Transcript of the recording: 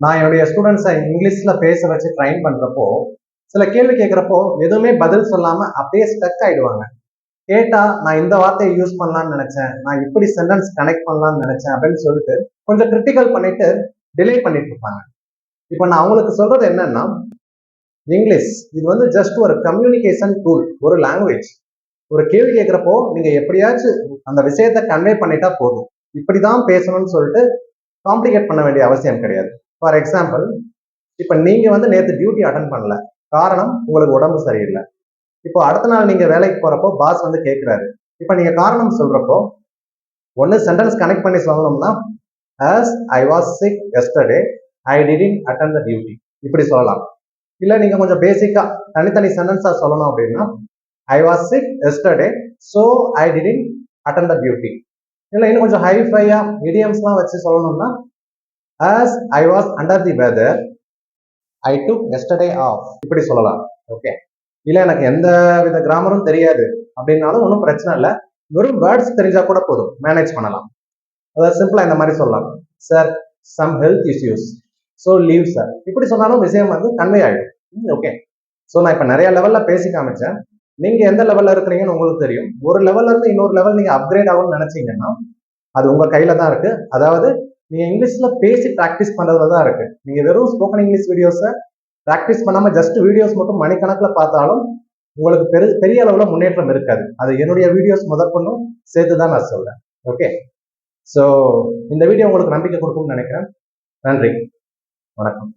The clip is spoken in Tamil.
நான் என்னுடைய ஸ்டூடெண்ட்ஸை இங்கிலீஷ்ல பேச வச்சு ட்ரைன் பண்றப்போ சில கேள்வி கேட்குறப்போ எதுவுமே பதில் சொல்லாம அப்படியே ஸ்டக் ஆயிடுவாங்க. கேட்டா நான் இந்த வார்த்தையை யூஸ் பண்ணலாம்னு நினைச்சேன், நான் இப்படி சென்டென்ஸ் கனெக்ட் பண்ணலாம்னு நினைச்சேன் அப்படின்னு சொல்லிட்டு கொஞ்சம் கிரிட்டிக்கல் பண்ணிட்டு டிலே பண்ணிட்டு இருப்பாங்க. இப்போ நான் அவங்களுக்கு சொல்றது என்னன்னா, இங்கிலீஷ் இது வந்து ஜஸ்ட் ஒரு கம்யூனிகேஷன் டூல், ஒரு லாங்குவேஜ். ஒரு கேள்வி கேட்குறப்போ நீங்க எப்படியாச்சும் அந்த விஷயத்த கன்வே பண்ணிட்டா போதும். இப்படிதான் பேசணும்னு சொல்லிட்டு காம்ப்ளிகேட் பண்ண வேண்டிய அவசியம் கிடையாது. ஃபார் எக்ஸாம்பிள், இப்ப நீங்க வந்து நேத்து டியூட்டி அட்டன் பண்ணல, காரணம் உங்களுக்கு உடம்பு சரியில்லை. இப்போ அடுத்த நாள் நீங்க வேலைக்கு போறப்போ பாஸ் வந்து கேட்கிறாரு. இப்ப நீங்க காரணம் சொல்றப்போ ஒன்னு சென்டென்ஸ் கனெக்ட் பண்ணி சொல்லணும்னா, as I was sick yesterday I didn't attend the duty, இப்படி சொல்லலாம். இல்ல நீங்க கொஞ்சம் பேசிக்கா தனித்தனி சென்டென்ஸா சொல்லணும் அப்படின்னா, I was sick yesterday so I didn't attend the duty. இல்ல இன்னும் கொஞ்சம் ஹைஃபையா இடியம்ஸ்லாம் வச்சு சொல்லணும்னா, as I was under the weather I took yesterday off, இப்படி சொல்லலாம். ஓகே, இல்ல எனக்கு எந்த வித கிராமரும் தெரியாது அப்படின்னாலும் ஒன்றும் பிரச்சனை இல்லை, வெறும் வேர்ட்ஸ் தெரிஞ்சா கூட போதும், மேனேஜ் பண்ணலாம். அதாவது சிம்பிளா இந்த மாதிரி சொல்லலாம், sir some health issues so leave sir, இப்படி சொன்னாலும் விஷயம் வந்து கன்வே ஆயிடும். ஓகே, ஸோ நான் இப்போ நிறைய லெவல்ல பேசி காமிச்சேன். நீங்க எந்த லெவல்ல இருக்கிறீங்கன்னு உங்களுக்கு தெரியும். ஒரு லெவல்ல இருந்து இன்னொரு லெவல் நீங்க அப்கிரேட் ஆகும்னு நினைச்சீங்கன்னா அது உங்க கையில தான் இருக்கு. அதாவது நீங்க இங்கிலீஷ்ல பேசி ப்ராக்டிஸ் பண்றதுல தான் இருக்கு. நீங்க வெறும் ஸ்போக்கன் இங்கிலீஷ் வீடியோஸை ப்ராக்டிஸ் பண்ணாம ஜஸ்ட் வீடியோஸ் மட்டும் மணிக்கணக்கில் பார்த்தாலும் உங்களுக்கு பெரிய அளவுல முன்னேற்றம் இருக்காது. அது என்னுடைய வீடியோஸ் முதற்கொண்டும் சேர்த்து தான் நான் சொல்றேன். ஓகே, ஸோ இந்த வீடியோ உங்களுக்கு நம்பிக்கை கொடுக்கும்னு நினைக்கிறேன். நன்றி, வணக்கம்.